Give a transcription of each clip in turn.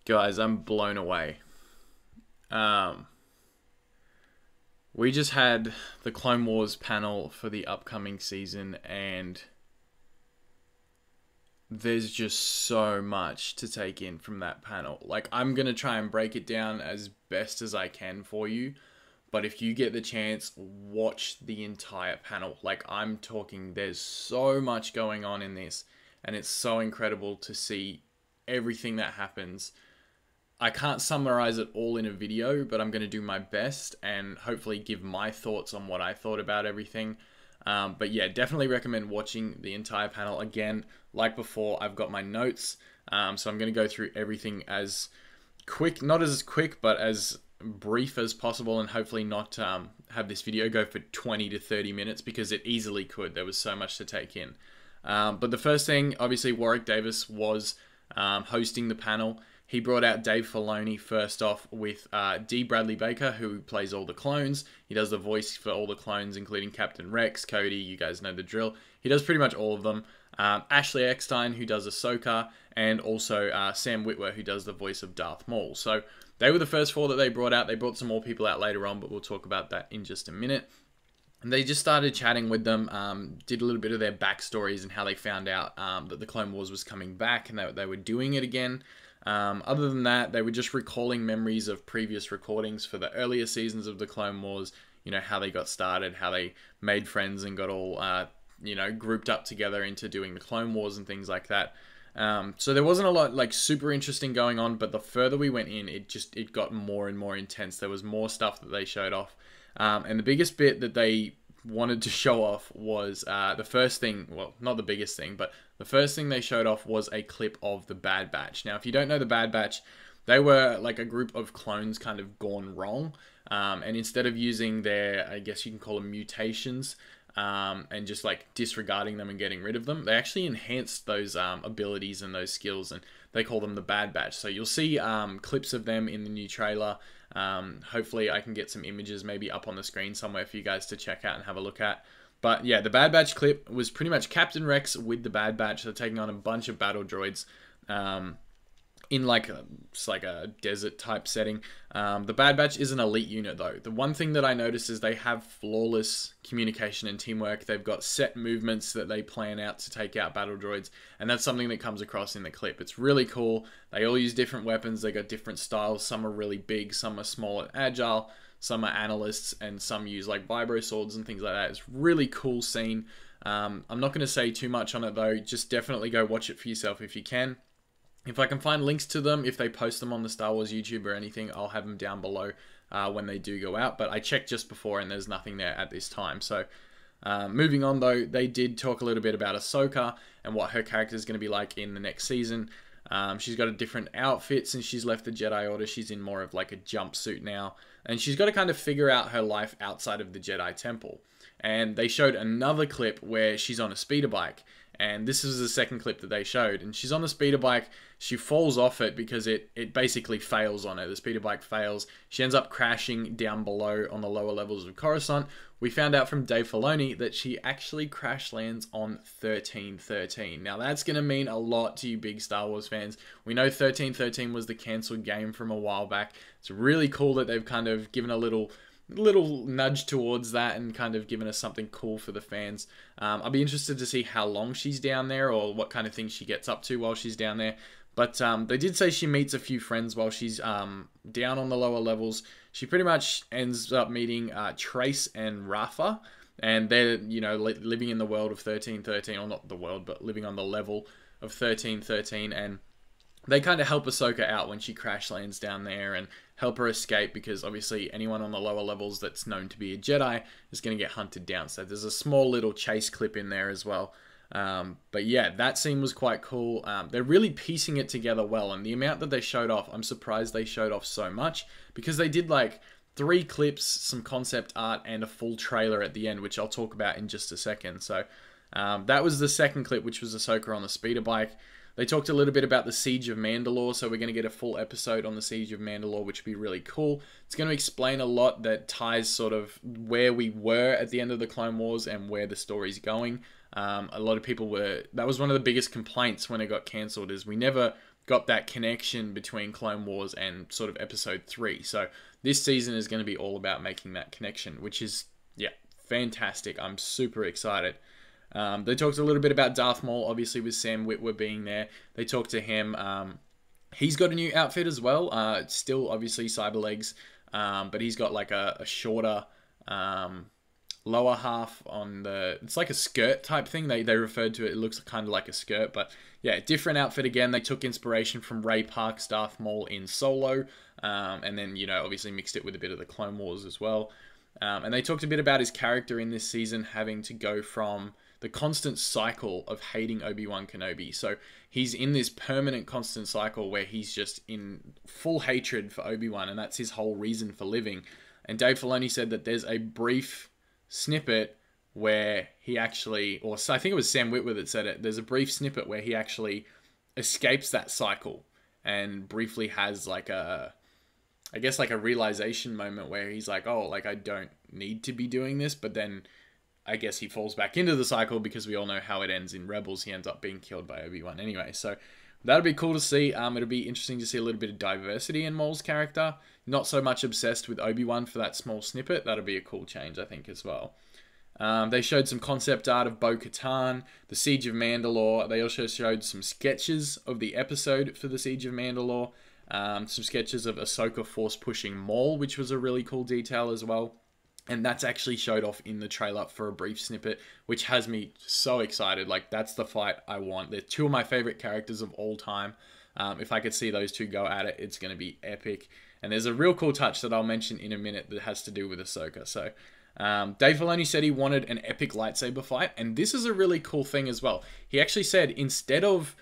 Guys, I'm blown away. We just had the Clone Wars panel for the upcoming season, and there's just so much to take in from that panel. Like, I'm going to try and break it down as best as I can for you, but if you get the chance, watch the entire panel. Like, I'm talking, there's so much going on in this, and it's so incredible to see everything that happens. I can't summarize it all in a video, but I'm going to do my best and hopefully give my thoughts on what I thought about everything. But yeah, definitely recommend watching the entire panel. Again, like before, I've got my notes. So I'm going to go through everything as quick, not as quick, but as brief as possible, and hopefully not have this video go for 20 to 30 minutes because it easily could. There was so much to take in. But the first thing, obviously, Warwick Davis was hosting the panel. He brought out Dave Filoni first off with D. Bradley Baker, who plays all the clones. He does the voice for all the clones, including Captain Rex, Cody, you guys know the drill. He does pretty much all of them. Ashley Eckstein, who does Ahsoka, and also Sam Witwer, who does the voice of Darth Maul. So they were the first four that they brought out. They brought some more people out later on, but we'll talk about that in just a minute. And they just started chatting with them, did a little bit of their backstories and how they found out that the Clone Wars was coming back and that they were doing it again. Other than that, they were just recalling memories of previous recordings for the earlier seasons of the Clone Wars, you know, how they got started, how they made friends and got all, you know, grouped up together into doing the Clone Wars and things like that. So there wasn't a lot, like, super interesting going on, but the further we went in, it got more and more intense. There was more stuff that they showed off. And the biggest bit that they wanted to show off was the first thing, well, not the biggest thing, but the first thing they showed off was a clip of the Bad Batch. Now, if you don't know the Bad Batch, they were like a group of clones kind of gone wrong. And instead of using their, I guess you can call them mutations, and just like disregarding them and getting rid of them, they actually enhanced those abilities and those skills, and they call them the Bad Batch. So you'll see clips of them in the new trailer. Hopefully I can get some images maybe up on the screen somewhere for you guys to check out and have a look at. But yeah, the Bad Batch clip was pretty much Captain Rex with the Bad Batch. They're taking on a bunch of battle droids in like a desert type setting. The Bad Batch is an elite unit though. The one thing that I noticed is they have flawless communication and teamwork. They've got set movements that they plan out to take out battle droids, and that's something that comes across in the clip. It's really cool. They all use different weapons. They got different styles. Some are really big, some are small and agile, some are analysts, and some use like vibro swords and things like that. It's really cool scene. I'm not going to say too much on it though. Just definitely go watch it for yourself if you can. If I can find links to them, if they post them on the Star Wars YouTube or anything, I'll have them down below when they do go out. But I checked just before and there's nothing there at this time. So moving on though, they did talk a little bit about Ahsoka and what her character is going to be like in the next season. She's got a different outfit since she's left the Jedi Order. She's in more of like a jumpsuit now. And she's got to kind of figure out her life outside of the Jedi Temple. And they showed another clip where she's on a speeder bike. And this is the second clip that they showed. And she's on the speeder bike. She falls off it because it basically fails on her. The speeder bike fails. She ends up crashing down below on the lower levels of Coruscant. We found out from Dave Filoni that she actually crash lands on 1313. Now that's going to mean a lot to you big Star Wars fans. We know 1313 was the cancelled game from a while back. It's really cool that they've kind of given a little nudge towards that and kind of given us something cool for the fans. I'll be interested to see how long she's down there or what kind of things she gets up to while she's down there. But they did say she meets a few friends while she's down on the lower levels. She pretty much ends up meeting Trace and Rafa, and they're, you know, living in the world of 1313, or not the world, but living on the level of 1313, and they kind of help Ahsoka out when she crash lands down there and help her escape, because obviously anyone on the lower levels that's known to be a Jedi is going to get hunted down. So there's a small little chase clip in there as well. But yeah, that scene was quite cool. They're really piecing it together well, and the amount that they showed off, I'm surprised they showed off so much, because they did like 3 clips, some concept art, and a full trailer at the end, which I'll talk about in just a second. So that was the second clip, which was Ahsoka on the speeder bike. They talked a little bit about the Siege of Mandalore, so we're going to get a full episode on the Siege of Mandalore, which would be really cool. It's going to explain a lot that ties sort of where we were at the end of the Clone Wars and where the story's going. A lot of people that was one of the biggest complaints when it got cancelled, is we never got that connection between Clone Wars and sort of episode 3. So this season is going to be all about making that connection, which is, yeah, fantastic. I'm super excited. They talked a little bit about Darth Maul, obviously with Sam Witwer being there. They talked to him. He's got a new outfit as well. Still, obviously, cyber legs, but he's got like a shorter lower half on the... It's like a skirt type thing. They referred to it. It looks kind of like a skirt, but yeah, different outfit again. They took inspiration from Ray Park's Darth Maul in Solo, and then, you know, obviously mixed it with a bit of the Clone Wars as well. And they talked a bit about his character in this season having to go from the constant cycle of hating Obi-Wan Kenobi. So he's in this permanent constant cycle where he's just in full hatred for Obi-Wan, and that's his whole reason for living. And Dave Filoni said that there's a brief snippet where he actually, or I think it was Sam Witwer that said it, there's a brief snippet where he actually escapes that cycle and briefly has like a, I guess like a realization moment where he's like, oh, like I don't need to be doing this, but then I guess he falls back into the cycle because we all know how it ends in Rebels. He ends up being killed by Obi-Wan anyway. So that'll be cool to see. It'll be interesting to see a little bit of diversity in Maul's character. Not so much obsessed with Obi-Wan for that small snippet. That'll be a cool change, I think, as well. They showed some concept art of Bo-Katan, the Siege of Mandalore. They also showed some sketches of the episode for the Siege of Mandalore. Some sketches of Ahsoka force-pushing Maul, which was a really cool detail as well. And that's actually showed off in the trailer for a brief snippet, which has me so excited. Like, that's the fight I want. They're two of my favorite characters of all time. If I could see those two go at it, it's going to be epic. And there's a real cool touch that I'll mention in a minute that has to do with Ahsoka. So, Dave Filoni said he wanted an epic lightsaber fight. And this is a really cool thing as well. He actually said instead of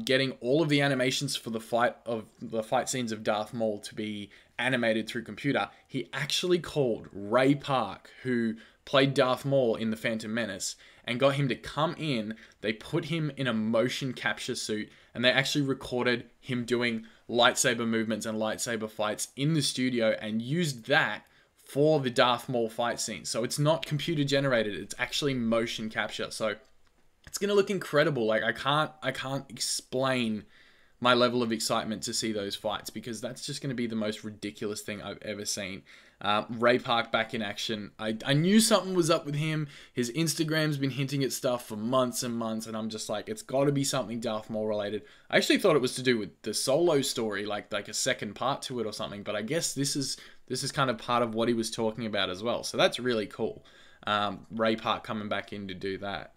getting all of the animations for the fight scenes of Darth Maul to be animated through computer, he actually called Ray Park, who played Darth Maul in The Phantom Menace, and got him to come in. They put him in a motion capture suit, and they actually recorded him doing lightsaber movements and lightsaber fights in the studio and used that for the Darth Maul fight scene. So it's not computer generated, it's actually motion capture. So it's going to look incredible. Like, I can't explain my level of excitement to see those fights, because that's just going to be the most ridiculous thing I've ever seen. Ray Park back in action. I knew something was up with him. His Instagram's been hinting at stuff for months and months, and I'm just like, it's got to be something Darth Maul related. I actually thought it was to do with the Solo story, like a second part to it or something, but I guess this is kind of part of what he was talking about as well. So that's really cool. Ray Park coming back in to do that.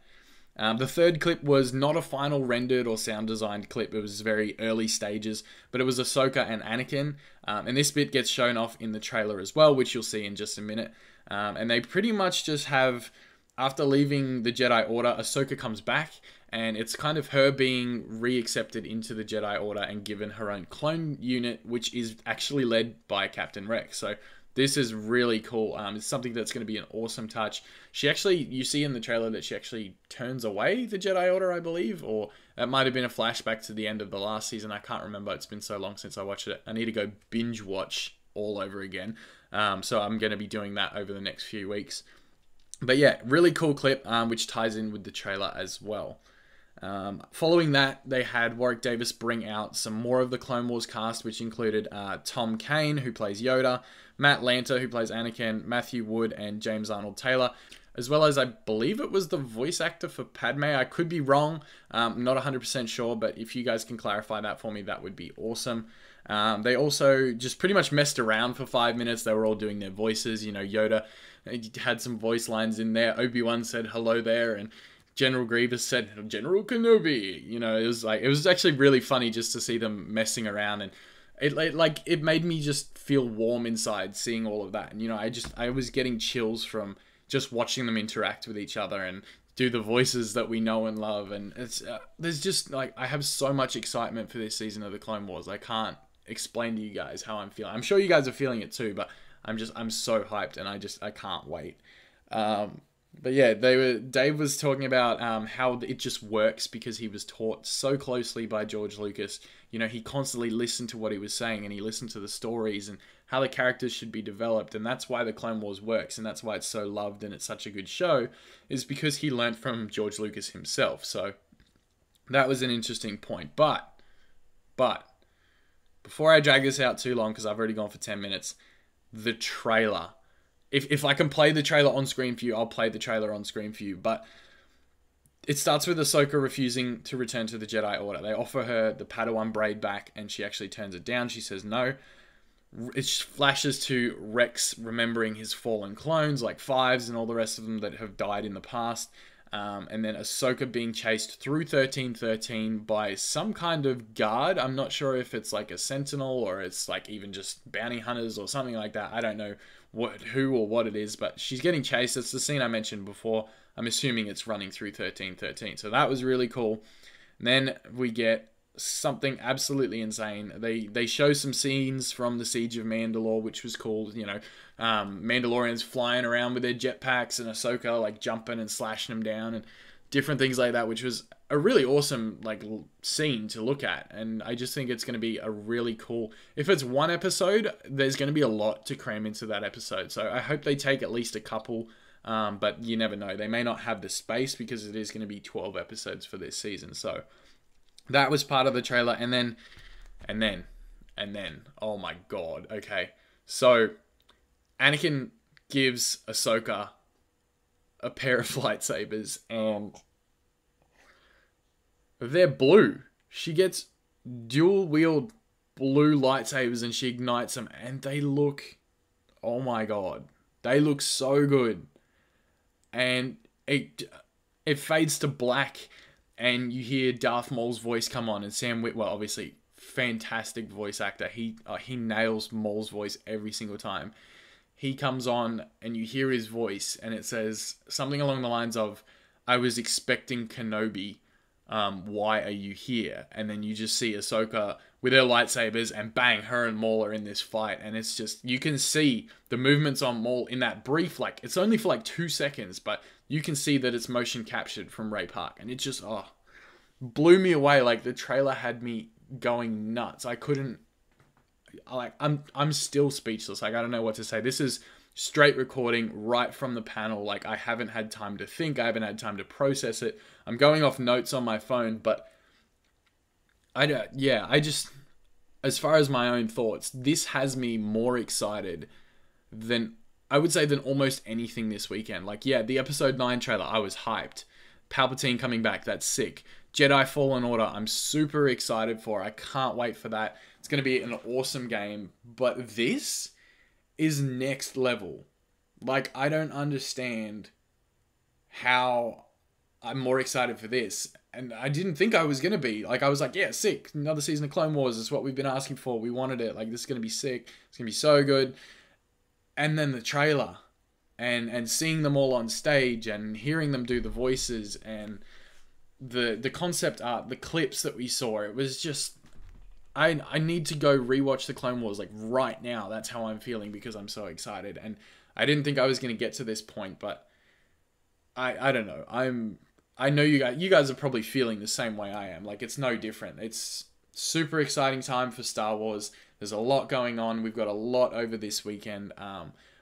The third clip was not a final rendered or sound designed clip. It was very early stages, but it was Ahsoka and Anakin. And this bit gets shown off in the trailer as well, which you'll see in just a minute. And they pretty much just have, after leaving the Jedi Order, Ahsoka comes back, and it's kind of her being re-accepted into the Jedi Order and given her own clone unit, which is actually led by Captain Rex. So this is really cool. It's something that's going to be an awesome touch. She actually, you see in the trailer that she actually turns away the Jedi Order, I believe, or it might have been a flashback to the end of the last season. I can't remember. It's been so long since I watched it. I need to go binge watch all over again. So I'm going to be doing that over the next few weeks. But yeah, really cool clip, which ties in with the trailer as well. Following that, they had Warwick Davis bring out some more of the Clone Wars cast, which included Tom Kane, who plays Yoda, Matt Lanter, who plays Anakin, Matthew Wood, and James Arnold Taylor, as well as, I believe it was the voice actor for Padme. I could be wrong, I'm not 100% sure, but if you guys can clarify that for me, that would be awesome. They also just pretty much messed around for 5 minutes. They were all doing their voices. You know, Yoda had some voice lines in there. Obi-Wan said hello there, and General Grievous said General Kenobi. You know, it was actually really funny just to see them messing around, and it made me just feel warm inside seeing all of that. And you know, I was getting chills from just watching them interact with each other and do the voices that we know and love. And it's there's just like, I have so much excitement for this season of the Clone Wars. I can't explain to you guys how I'm feeling. I'm sure you guys are feeling it too, but I'm so hyped, and I can't wait. But yeah, Dave was talking about how it just works because he was taught so closely by George Lucas. You know, he constantly listened to what he was saying, and he listened to the stories and how the characters should be developed. And that's why the Clone Wars works, and that's why it's so loved and it's such a good show, is because he learned from George Lucas himself. So that was an interesting point. But But before I drag this out too long, because I've already gone for 10 minutes, the trailer. If I can play the trailer on screen for you, I'll play the trailer on screen for you. But it starts with Ahsoka refusing to return to the Jedi Order. They offer her the Padawan braid back, and she actually turns it down. She says no. It flashes to Rex remembering his fallen clones, like Fives and all the rest of them that have died in the past. And then Ahsoka being chased through 1313 by some kind of guard. I'm not sure if it's like a sentinel or it's like even just bounty hunters or something like that. I don't know who or what it is, but she's getting chased. It's the scene I mentioned before. I'm assuming it's running through 1313. So that was really cool. And then we get something absolutely insane. They show some scenes from the Siege of Mandalore, which was cool. You know, Mandalorians flying around with their jetpacks and Ahsoka like jumping and slashing them down and different things like that, which was a really awesome like scene to look at. And I just think it's going to be a really cool, if it's one episode, there's going to be a lot to cram into that episode. So I hope they take at least a couple, but you never know. They may not have the space because it is going to be 12 episodes for this season. So that was part of the trailer. And then, oh my God. Okay. So Anakin gives Ahsoka a pair of lightsabers and they're blue. She gets dual wield blue lightsabers and she ignites them and they look, oh my God, they look so good. And it fades to black and you hear Darth Maul's voice come on, and Sam Witwer, obviously fantastic voice actor. He nails Maul's voice every single time. He comes on and you hear his voice and it says something along the lines of, "I was expecting Kenobi. Why are you here?" And then you just see Ahsoka with her lightsabers and bang, her and Maul are in this fight. And it's just, you can see the movements on Maul in that brief, like it's only for like 2 seconds, but you can see that it's motion captured from Ray Park. And it just, blew me away. Like the trailer had me going nuts. I couldn't, like, I'm still speechless. Like, I don't know what to say. This is straight recording right from the panel. Like, I haven't had time to think. I haven't had time to process it. I'm going off notes on my phone, but I just, as far as my own thoughts, this has me more excited than, I would say, than almost anything this weekend. Like, yeah, the episode 9 trailer, I was hyped. Palpatine coming back, that's sick. Jedi Fallen Order, I'm super excited for. I can't wait for that. It's going to be an awesome game. But this is next level. Like, I don't understand how I'm more excited for this. And I didn't think I was going to be. Like, I was like, yeah, sick. Another season of Clone Wars is what we've been asking for. We wanted it. Like, this is going to be sick. It's going to be so good. And then the trailer. And seeing them all on stage and hearing them do the voices and the concept art, the clips that we saw, it was just, I need to go rewatch the Clone Wars like right now. That's how I'm feeling because I'm so excited. And I didn't think I was going to get to this point, but I don't know. I know you guys are probably feeling the same way I am. Like, it's no different. It's super exciting time for Star Wars. There's a lot going on. We've got a lot over this weekend.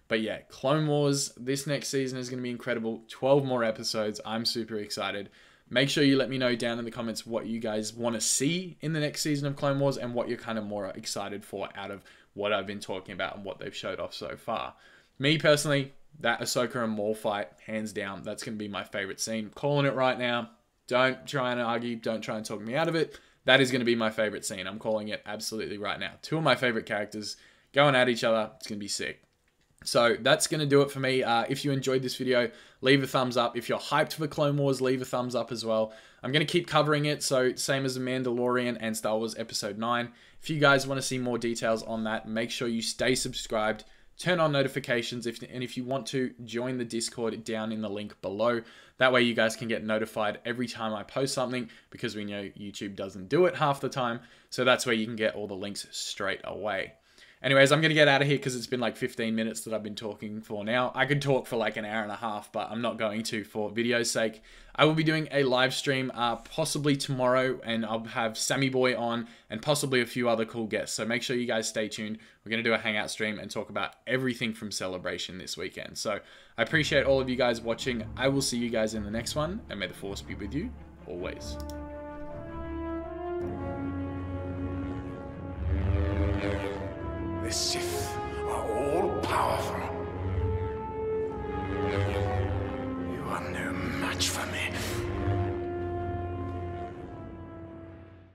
But yeah, Clone Wars, this next season is going to be incredible. 12 more episodes. I'm super excited. Make sure you let me know down in the comments what you guys want to see in the next season of Clone Wars and what you're kind of more excited for out of what I've been talking about and what they've showed off so far. Me personally, that Ahsoka and Maul fight, hands down, that's going to be my favorite scene. Calling it right now. Don't try and argue. Don't try and talk me out of it. That is going to be my favorite scene. I'm calling it absolutely right now. 2 of my favorite characters going at each other. It's going to be sick. So that's going to do it for me. If you enjoyed this video, leave a thumbs up. If you're hyped for Clone Wars, leave a thumbs up as well. I'm going to keep covering it, so same as The Mandalorian and Star Wars Episode 9. If you guys want to see more details on that, make sure you stay subscribed, turn on notifications, and if you want to, join the Discord down in the link below. That way you guys can get notified every time I post something, because we know YouTube doesn't do it half the time, so that's where you can get all the links straight away. Anyways, I'm going to get out of here because it's been like 15 minutes that I've been talking for now. I could talk for like an hour and a half, but I'm not going to for video's sake. I will be doing a live stream possibly tomorrow, and I'll have Sammy Boy on and possibly a few other cool guests. So make sure you guys stay tuned. We're going to do a hangout stream and talk about everything from Celebration this weekend. So I appreciate all of you guys watching. I will see you guys in the next one, and may the Force be with you always. The Sith are all powerful. You are no match for me.